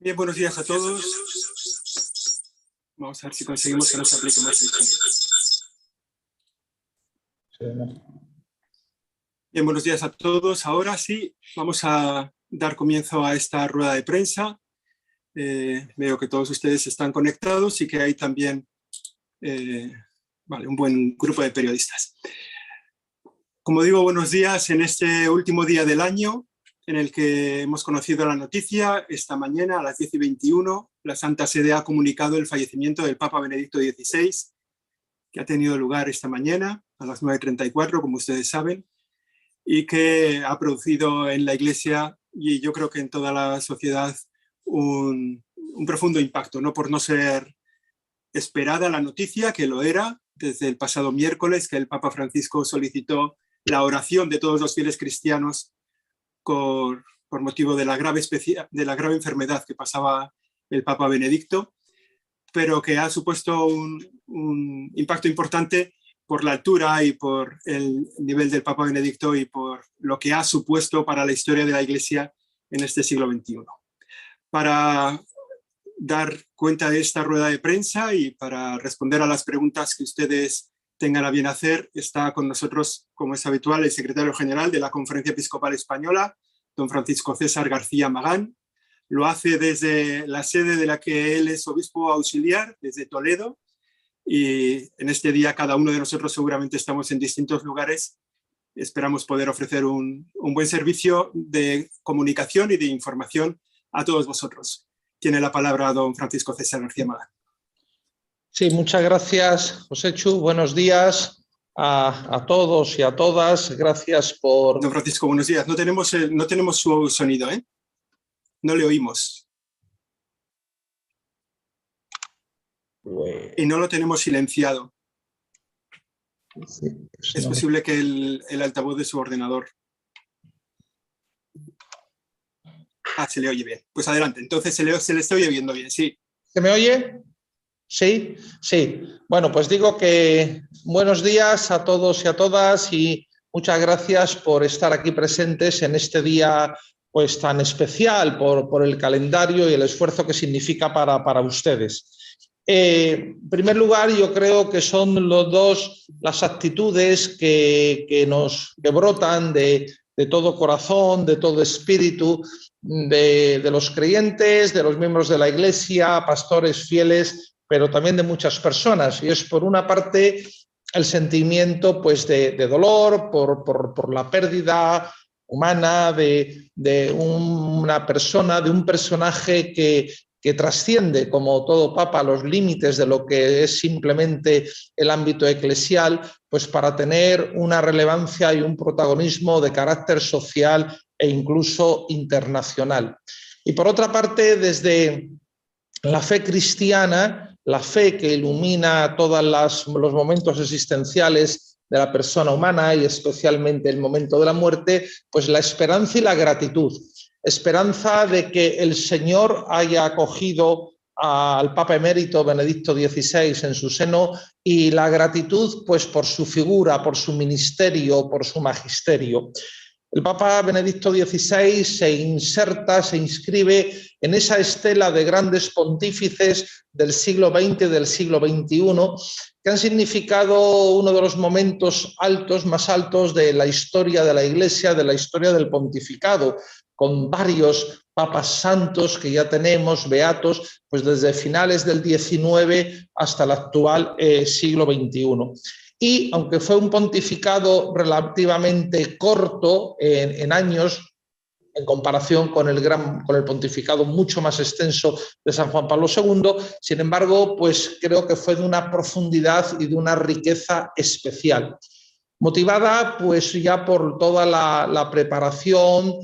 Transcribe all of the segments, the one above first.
Bien, buenos días a todos. Vamos a ver si conseguimos que nos aplique más el sonido. Bien, buenos días a todos. Ahora sí, vamos a dar comienzo a esta rueda de prensa. Veo que todos ustedes están conectados y que hay también un buen grupo de periodistas. Como digo, buenos días en este último día del año, en el que hemos conocido la noticia. Esta mañana a las 10:21, la Santa Sede ha comunicado el fallecimiento del Papa Benedicto XVI, que ha tenido lugar esta mañana a las 9:34, como ustedes saben, y que ha producido en la Iglesia, y yo creo que en toda la sociedad, un profundo impacto, no por no ser esperada la noticia, que lo era desde el pasado miércoles, que el Papa Francisco solicitó la oración de todos los fieles cristianos por motivo de la grave enfermedad que pasaba el Papa Benedicto, pero que ha supuesto un impacto importante por la altura y por el nivel del Papa Benedicto y por lo que ha supuesto para la historia de la Iglesia en este siglo XXI. Para dar cuenta de esta rueda de prensa y para responder a las preguntas que ustedes tengan a bien hacer, está con nosotros, como es habitual, el secretario general de la Conferencia Episcopal Española, don Francisco César García Magán. Lo hace desde la sede de la que él es obispo auxiliar, desde Toledo, y en este día cada uno de nosotros seguramente estamos en distintos lugares. Esperamos poder ofrecer un buen servicio de comunicación y de información a todos vosotros. Tiene la palabra don Francisco César García Magán. Sí, muchas gracias, Joséchu. Buenos días a todos y a todas. Gracias por... Don Francisco, buenos días. No tenemos su sonido, ¿eh? No le oímos. Y no lo tenemos silenciado. Sí, es posible que el altavoz de su ordenador... se le oye bien. Pues adelante. Entonces se le está oyendo bien, sí. ¿Se me oye? Sí, sí. Bueno, pues digo que buenos días a todos y a todas y muchas gracias por estar aquí presentes en este día pues tan especial por el calendario y el esfuerzo que significa para ustedes. En primer lugar, yo creo que son las actitudes que brotan de todo corazón, de todo espíritu, de los creyentes, de los miembros de la Iglesia, pastores fieles, pero también de muchas personas. Y es, por una parte, el sentimiento pues, de dolor por la pérdida humana de una persona, de un personaje que trasciende, como todo papa, los límites de lo que es simplemente el ámbito eclesial, pues para tener una relevancia y un protagonismo de carácter social e incluso internacional. Y por otra parte, desde la fe cristiana, la fe que ilumina todos los momentos existenciales de la persona humana y especialmente el momento de la muerte, pues la esperanza y la gratitud. Esperanza de que el Señor haya acogido al Papa Emérito Benedicto XVI en su seno y la gratitud pues por su figura, por su ministerio, por su magisterio. El Papa Benedicto XVI se inscribe en esa estela de grandes pontífices del siglo XX y del siglo XXI que han significado uno de los momentos más altos de la historia de la Iglesia, de la historia del pontificado, con varios papas santos que ya tenemos, beatos, pues desde finales del XIX hasta el actual siglo XXI. Y aunque fue un pontificado relativamente corto en años, en comparación con el pontificado mucho más extenso de San Juan Pablo II, sin embargo, pues creo que fue de una profundidad y de una riqueza especial, motivada pues ya por toda la preparación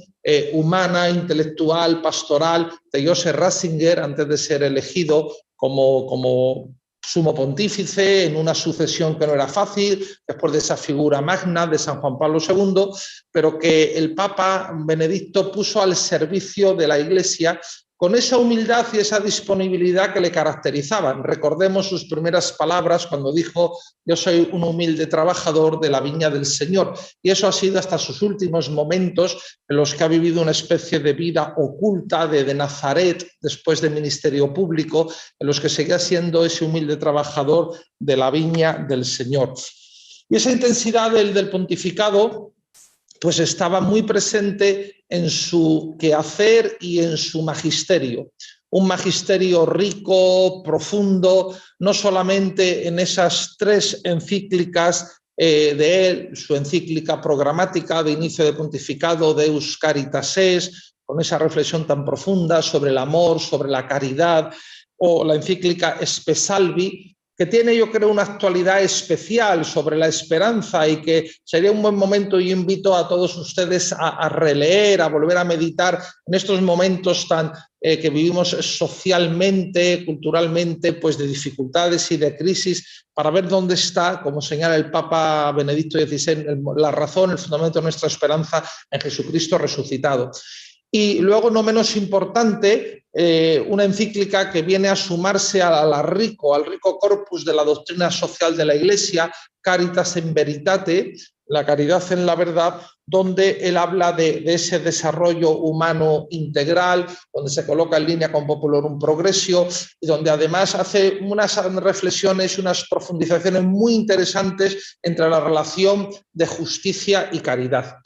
humana, intelectual, pastoral de Joseph Ratzinger antes de ser elegido como sumo pontífice en una sucesión que no era fácil, después de esa figura magna de San Juan Pablo II, pero que el Papa Benedicto puso al servicio de la Iglesia con esa humildad y esa disponibilidad que le caracterizaban. Recordemos sus primeras palabras cuando dijo: yo soy un humilde trabajador de la viña del Señor. Y eso ha sido hasta sus últimos momentos, en los que ha vivido una especie de vida oculta de Nazaret después de ministerio público, en los que seguía siendo ese humilde trabajador de la viña del Señor. Y esa intensidad del pontificado pues estaba muy presente en su quehacer y en su magisterio. Un magisterio rico, profundo, no solamente en esas 3 encíclicas de él, su encíclica programática de inicio de pontificado, Deus Caritas Est, con esa reflexión tan profunda sobre el amor, sobre la caridad, o la encíclica Spe Salvi, que tiene, yo creo, una actualidad especial sobre la esperanza, y que sería un buen momento. Yo invito a todos ustedes a releer, a volver a meditar en estos momentos tan que vivimos socialmente, culturalmente, pues de dificultades y de crisis, para ver dónde está, como señala el Papa Benedicto XVI, la razón, el fundamento de nuestra esperanza en Jesucristo resucitado. Y luego, no menos importante, una encíclica que viene a sumarse al rico corpus de la doctrina social de la Iglesia, Caritas in Veritate, la caridad en la verdad, donde él habla de ese desarrollo humano integral, donde se coloca en línea con Populorum Progressio, y donde además hace unas reflexiones y unas profundizaciones muy interesantes entre la relación de justicia y caridad.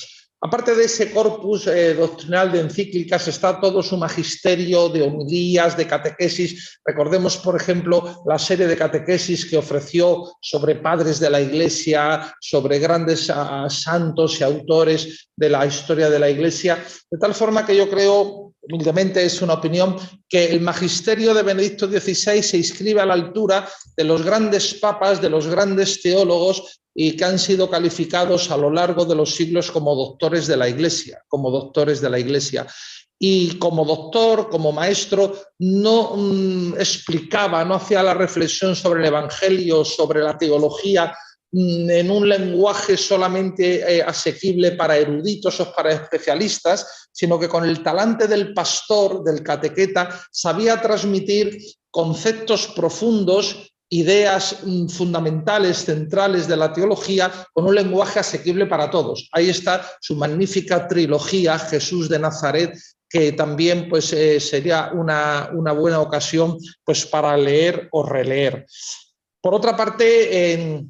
Aparte de ese corpus doctrinal de encíclicas, está todo su magisterio de homilías, de catequesis. Recordemos, por ejemplo, la serie de catequesis que ofreció sobre padres de la Iglesia, sobre grandes santos y autores de la historia de la Iglesia, de tal forma que yo creo, humildemente es una opinión, que el magisterio de Benedicto XVI se inscribe a la altura de los grandes papas, de los grandes teólogos, y que han sido calificados a lo largo de los siglos como doctores de la Iglesia, Y como doctor, como maestro, no explicaba, no hacía la reflexión sobre el Evangelio, sobre la teología, en un lenguaje solamente asequible para eruditos o para especialistas, sino que con el talante del pastor, del catequeta, sabía transmitir conceptos profundos, ideas fundamentales, centrales de la teología, con un lenguaje asequible para todos. Ahí está su magnífica trilogía, Jesús de Nazaret, que también pues, sería una buena ocasión pues, para leer o releer. Por otra parte,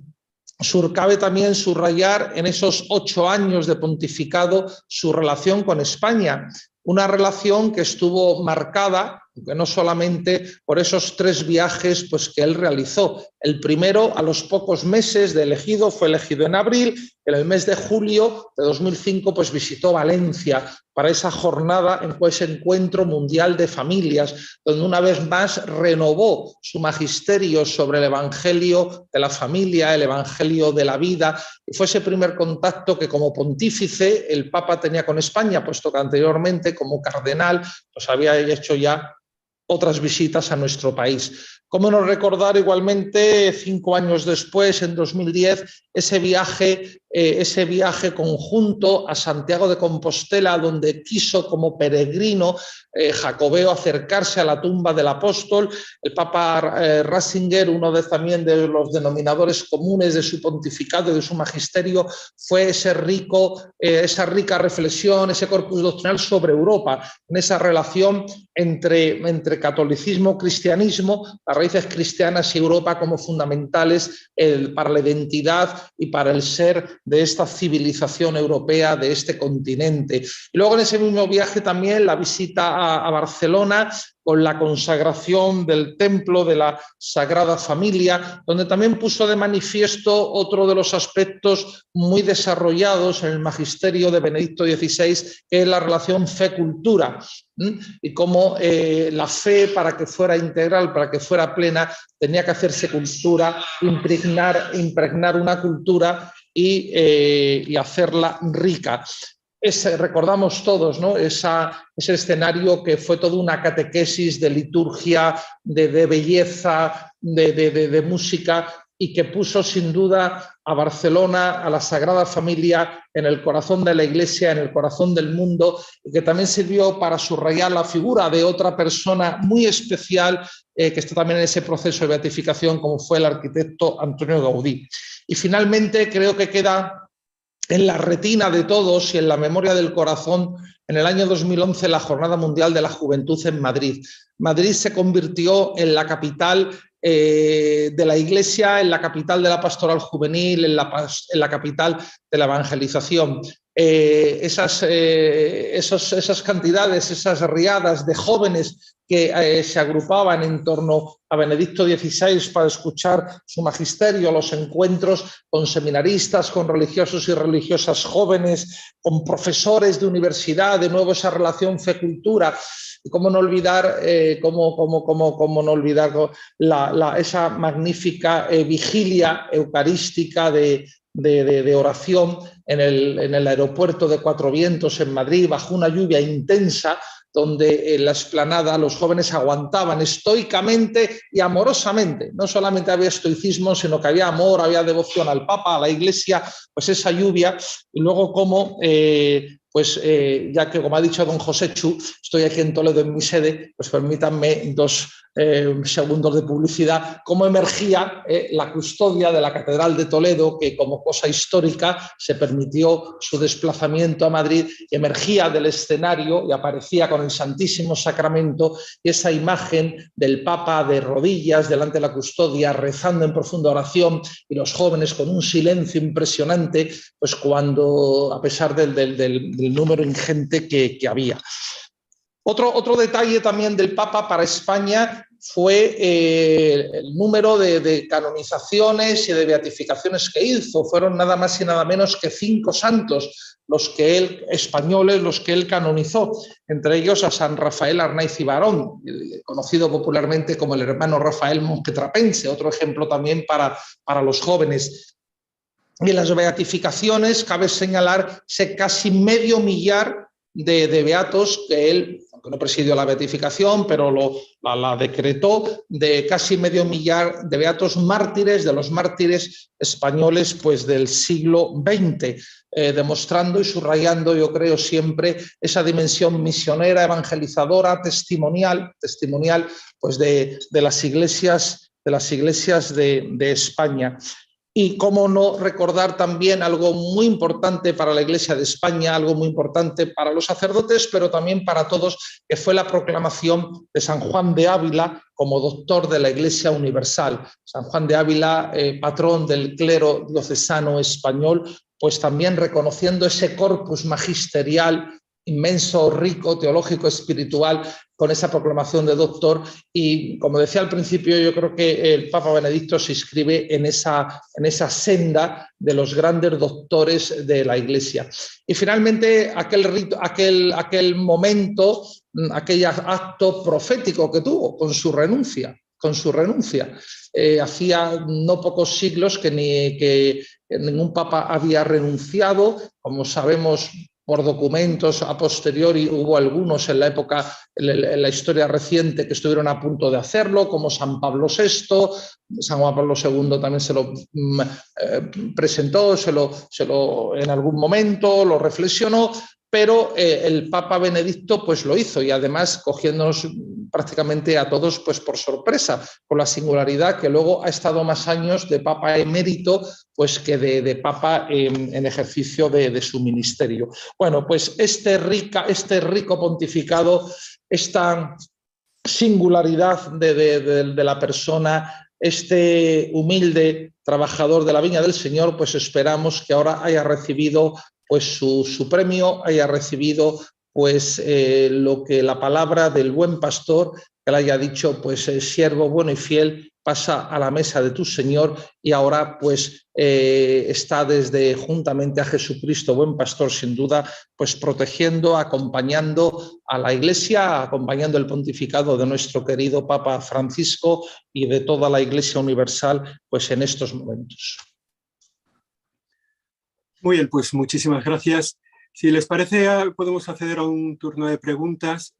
cabe también subrayar en esos 8 años de pontificado su relación con España, una relación que estuvo marcada, que no solamente por esos 3 viajes pues, que él realizó. El primero, a los pocos meses de elegido, fue elegido en abril. En el mes de julio de 2005 pues, visitó Valencia para esa jornada, ese encuentro mundial de familias, donde una vez más renovó su magisterio sobre el Evangelio de la familia, el Evangelio de la vida. Y fue ese primer contacto que como pontífice el Papa tenía con España, puesto que anteriormente como cardenal pues había hecho ya otras visitas a nuestro país. ¿Cómo no recordar igualmente 5 años después, en 2010, ese viaje conjunto a Santiago de Compostela, donde quiso como peregrino jacobeo acercarse a la tumba del apóstol? El Papa Ratzinger, uno también de los denominadores comunes de su pontificado y de su magisterio, fue esa rica reflexión, ese corpus doctrinal sobre Europa, en esa relación entre catolicismo, cristianismo, las raíces cristianas y Europa como fundamentales para la identidad y para el ser de esta civilización europea, de este continente. Y luego en ese mismo viaje también la visita a Barcelona, con la consagración del templo de la Sagrada Familia, donde también puso de manifiesto otro de los aspectos muy desarrollados en el magisterio de Benedicto XVI, que es la relación fe-cultura, y cómo la fe, para que fuera integral, para que fuera plena, tenía que hacerse cultura, impregnar una cultura y hacerla rica. Recordamos todos, ¿no? Ese escenario que fue toda una catequesis de liturgia, de belleza, de música, y que puso sin duda a Barcelona, a la Sagrada Familia, en el corazón de la Iglesia, en el corazón del mundo, y que también sirvió para subrayar la figura de otra persona muy especial que está también en ese proceso de beatificación, como fue el arquitecto Antonio Gaudí. Y finalmente creo que queda en la retina de todos y en la memoria del corazón, en el año 2011, la Jornada Mundial de la Juventud en Madrid. Madrid se convirtió en la capital de la Iglesia, en la capital de la pastoral juvenil, en la capital de la evangelización. Esas cantidades, esas riadas de jóvenes que se agrupaban en torno a Benedicto XVI para escuchar su magisterio, los encuentros con seminaristas, con religiosos y religiosas jóvenes, con profesores de universidad, de nuevo esa relación fe-cultura. Y cómo no olvidar, cómo no olvidar esa magnífica vigilia eucarística de oración en el aeropuerto de Cuatro Vientos en Madrid, bajo una lluvia intensa, donde en la explanada los jóvenes aguantaban estoicamente y amorosamente. No solamente había estoicismo, sino que había amor, había devoción al Papa, a la Iglesia, pues esa lluvia. Y luego cómo, ya que como ha dicho don José Chu, estoy aquí en Toledo en mi sede, pues permítanme 2 segundos de publicidad, cómo emergía la custodia de la Catedral de Toledo, que como cosa histórica se permitió su desplazamiento a Madrid, y emergía del escenario y aparecía con el Santísimo Sacramento y esa imagen del Papa de rodillas delante de la custodia, rezando en profunda oración, y los jóvenes con un silencio impresionante, pues cuando, a pesar del número ingente que había. Otro detalle también del Papa para España fue el número de canonizaciones y de beatificaciones que hizo. Fueron nada más y nada menos que 5 santos españoles los que él canonizó, entre ellos a San Rafael Arnaiz y Barón, conocido popularmente como el hermano Rafael monjetrapense, otro ejemplo también para los jóvenes. Y en las beatificaciones cabe señalar ese casi medio millar de beatos que él, aunque no presidió la beatificación, pero la decretó, de casi medio millar de beatos mártires, de los mártires españoles pues del siglo XX, demostrando y subrayando, yo creo, siempre esa dimensión misionera, evangelizadora, testimonial pues de las iglesias de España. Y cómo no recordar también algo muy importante para la Iglesia de España, algo muy importante para los sacerdotes, pero también para todos, que fue la proclamación de San Juan de Ávila como doctor de la Iglesia Universal. San Juan de Ávila, patrón del clero diocesano español, pues también reconociendo ese corpus magisterial inmenso, rico, teológico, espiritual, con esa proclamación de doctor. Y como decía al principio, yo creo que el Papa Benedicto se inscribe en esa senda de los grandes doctores de la Iglesia. Y finalmente aquel momento, aquel acto profético que tuvo con su renuncia. Hacía no pocos siglos que ningún papa había renunciado. Como sabemos por documentos a posteriori, hubo algunos en la época, en la historia reciente, que estuvieron a punto de hacerlo, como San Pablo VI. San Juan Pablo II también se lo presentó, en algún momento lo reflexionó, pero el Papa Benedicto pues lo hizo, y además cogiéndonos prácticamente a todos pues por sorpresa, con la singularidad que luego ha estado más años de Papa emérito pues que de Papa en ejercicio de su ministerio. Bueno, pues este rico pontificado, esta singularidad de la persona, este humilde trabajador de la viña del Señor, pues esperamos que ahora haya recibido pues su premio, haya recibido pues lo que la palabra del buen pastor, que le haya dicho, pues siervo bueno y fiel, pasa a la mesa de tu Señor, y ahora pues está juntamente a Jesucristo, buen pastor sin duda, pues protegiendo, acompañando a la Iglesia, acompañando el pontificado de nuestro querido Papa Francisco y de toda la Iglesia universal pues en estos momentos. Muy bien, pues muchísimas gracias. Si les parece, podemos acceder a un turno de preguntas.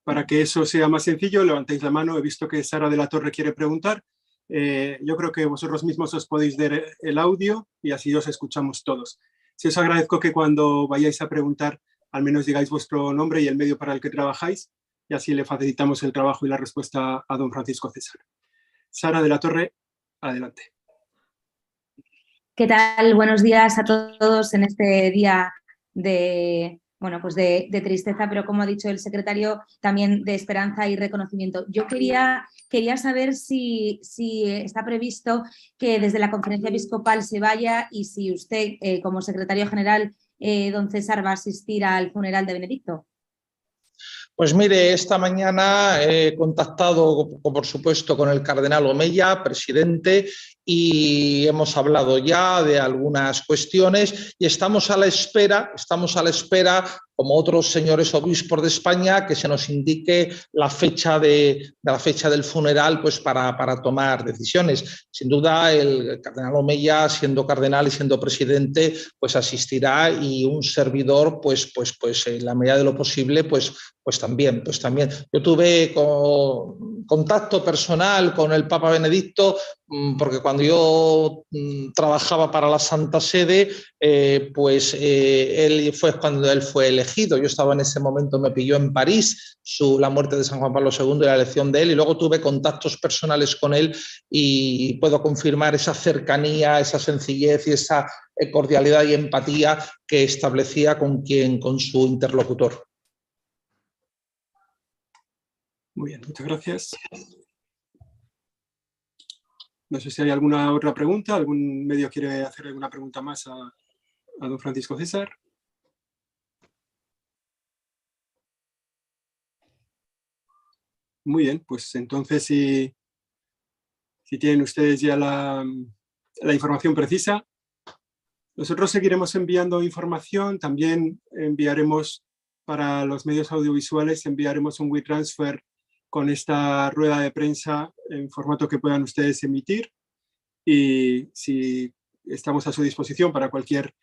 Para que eso sea más sencillo, levantéis la mano. He visto que Sara de la Torre quiere preguntar. Yo creo que vosotros mismos os podéis ver el audio y así os escuchamos todos. Sí os agradezco que cuando vayáis a preguntar al menos digáis vuestro nombre y el medio para el que trabajáis y así le facilitamos el trabajo y la respuesta a don Francisco César. Sara de la Torre, adelante. ¿Qué tal? Buenos días a todos en este día de, bueno, pues de tristeza, pero como ha dicho el secretario, también de esperanza y reconocimiento. Yo quería saber si está previsto que desde la conferencia episcopal se vaya y si usted, como secretario general, don César, va a asistir al funeral de Benedicto. Pues mire, esta mañana he contactado, por supuesto, con el cardenal Omeya, presidente, y hemos hablado ya de algunas cuestiones y estamos a la espera, como otros señores obispos de España, que se nos indique la fecha del funeral, pues para tomar decisiones. Sin duda, el cardenal Omeya, siendo cardenal y siendo presidente, pues asistirá, y un servidor, pues en la medida de lo posible, pues también. Yo tuve contacto personal con el Papa Benedicto, porque cuando yo trabajaba para la Santa Sede, él fue elegido. Yo estaba en ese momento, me pilló en París la muerte de San Juan Pablo II y la elección de él, y luego tuve contactos personales con él y puedo confirmar esa cercanía, esa sencillez y esa cordialidad y empatía que establecía con su interlocutor. Muy bien, muchas gracias. No sé si hay alguna otra pregunta. ¿Algún medio quiere hacer alguna pregunta más a don Francisco César? Muy bien, pues entonces si tienen ustedes ya la información precisa, nosotros seguiremos enviando información. También enviaremos para los medios audiovisuales, enviaremos un WeTransfer con esta rueda de prensa en formato que puedan ustedes emitir, y si estamos a su disposición para cualquier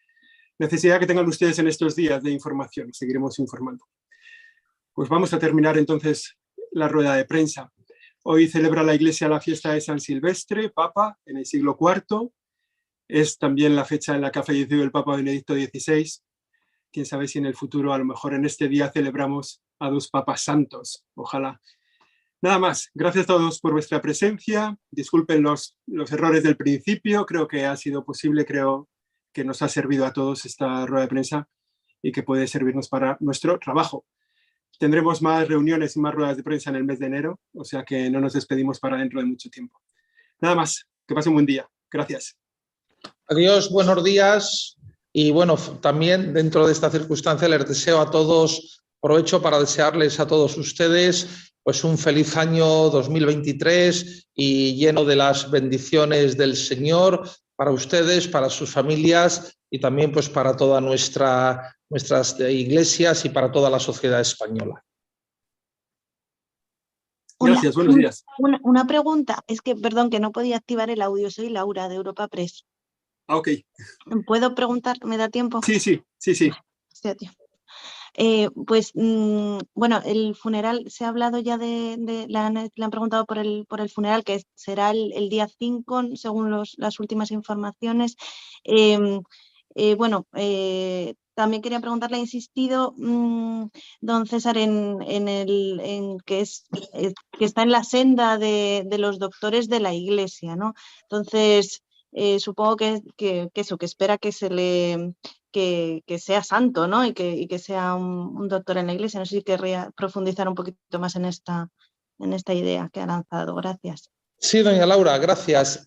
necesidad que tengan ustedes en estos días de información, seguiremos informando. Pues vamos a terminar entonces la rueda de prensa. Hoy celebra la Iglesia la fiesta de San Silvestre, Papa, en el siglo IV. Es también la fecha en la que ha fallecido el Papa Benedicto XVI. Quién sabe si en el futuro, a lo mejor en este día, celebramos a 2 papas santos. Ojalá. Nada más. Gracias a todos por vuestra presencia. Disculpen los errores del principio. Creo que ha sido posible, creo que nos ha servido a todos esta rueda de prensa y que puede servirnos para nuestro trabajo. Tendremos más reuniones y más ruedas de prensa en el mes de enero, o sea que no nos despedimos para dentro de mucho tiempo. Nada más. Que pasen un buen día. Gracias. Adiós, buenos días. Y bueno, también dentro de esta circunstancia les deseo a todos, aprovecho para desearles a todos ustedes pues un feliz año 2023 y lleno de las bendiciones del Señor para ustedes, para sus familias y también pues para todas nuestras iglesias y para toda la sociedad española. Gracias, buenos días. Una pregunta, es que, perdón, que no podía activar el audio, soy Laura de Europa Press. Ah, ok. ¿Puedo preguntar? ¿Me da tiempo? Sí. Hostia, tío. Bueno, el funeral, se ha hablado ya le han preguntado por el funeral, que será el día 5, según las últimas informaciones. También quería preguntarle, ha insistido don César en que está en la senda de los doctores de la Iglesia, ¿no? Entonces, supongo que espera que se le... Que sea santo, ¿no? Y que sea un doctor en la Iglesia. No sé si querría profundizar un poquito más en esta idea que ha lanzado. Gracias. Sí, doña Laura, gracias.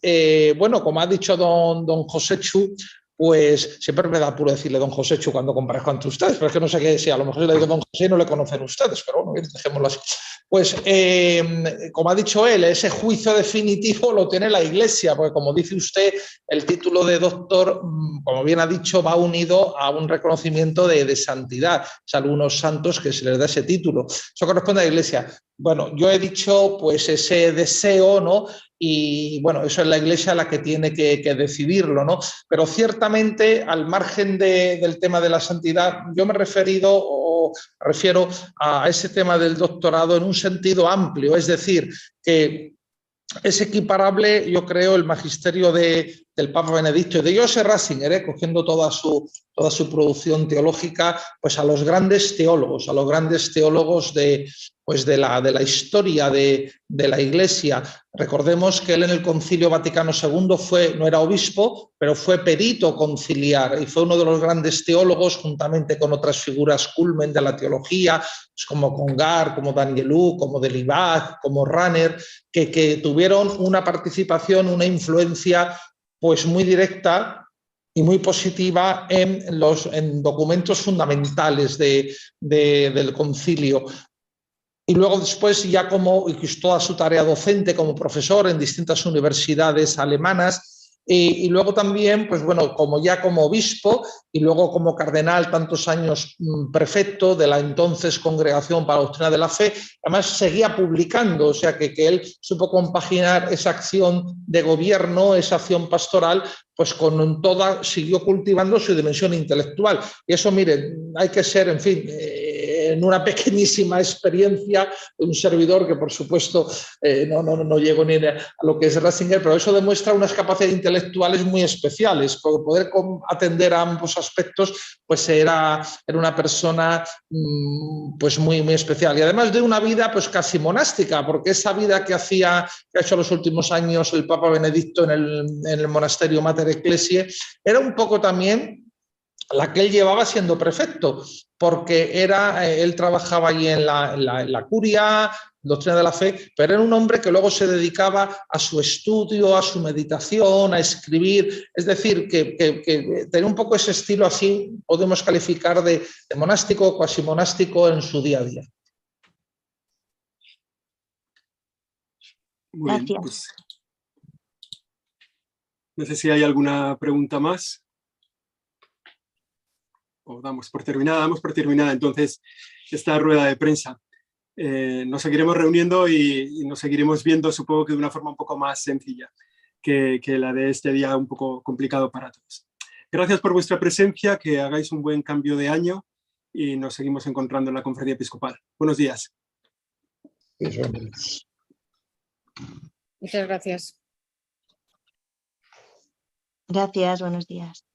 Bueno, como ha dicho don Josechu, pues siempre me da apuro decirle don Josechu cuando comparezco ante ustedes, pero es que no sé qué, si a lo mejor le digo don José y no le conocen ustedes, pero bueno, dejémoslo así. Pues, como ha dicho él, ese juicio definitivo lo tiene la Iglesia, porque como dice usted, el título de doctor, como bien ha dicho, va unido a un reconocimiento de santidad. Es a algunos santos que se les da ese título. Eso corresponde a la Iglesia. Bueno, yo he dicho pues ese deseo, ¿no? Y bueno, eso es la Iglesia la que tiene que decidirlo, ¿no? Pero ciertamente, al margen del tema de la santidad, yo me refiero a ese tema del doctorado en un sentido amplio, es decir, que es equiparable, yo creo, el magisterio del Papa Benedicto y de Joseph Ratzinger, cogiendo toda su producción teológica, pues a los grandes teólogos, de la historia de la Iglesia. Recordemos que él en el Concilio Vaticano II no era obispo, pero fue perito conciliar y fue uno de los grandes teólogos, juntamente con otras figuras culmen de la teología, pues como Congar, como Danielou, como Delibac, como Rahner, que tuvieron una participación, una influencia pues muy directa y muy positiva en documentos fundamentales del concilio. Y luego después ya toda su tarea docente como profesor en distintas universidades alemanas y luego también, pues bueno, como obispo y luego como cardenal tantos años prefecto de la entonces Congregación para la Doctrina de la Fe. Además seguía publicando, o sea que él supo compaginar esa acción de gobierno, esa acción pastoral, pues siguió cultivando su dimensión intelectual. Y eso, miren, hay que ser, en fin, en una pequeñísima experiencia de un servidor que, por supuesto, no llego ni a lo que es Ratzinger, pero eso demuestra unas capacidades intelectuales muy especiales, porque poder atender a ambos aspectos, pues era una persona pues muy, muy especial. Y además de una vida pues casi monástica, porque esa vida que ha hecho los últimos años el Papa Benedicto en el monasterio Mater Ecclesiae, era un poco también la que él llevaba siendo prefecto, porque él trabajaba allí en la curia, doctrina de la fe, pero era un hombre que luego se dedicaba a su estudio, a su meditación, a escribir, es decir, que tenía un poco ese estilo, así podemos calificar de monástico, cuasi monástico en su día a día. Muy bien, pues, no sé si hay alguna pregunta más. O damos por terminada entonces esta rueda de prensa. Nos seguiremos reuniendo y nos seguiremos viendo, supongo que de una forma un poco más sencilla que la de este día un poco complicado para todos. Gracias por vuestra presencia, que hagáis un buen cambio de año y nos seguimos encontrando en la Conferencia Episcopal. Buenos días. Muchas gracias. Gracias, buenos días.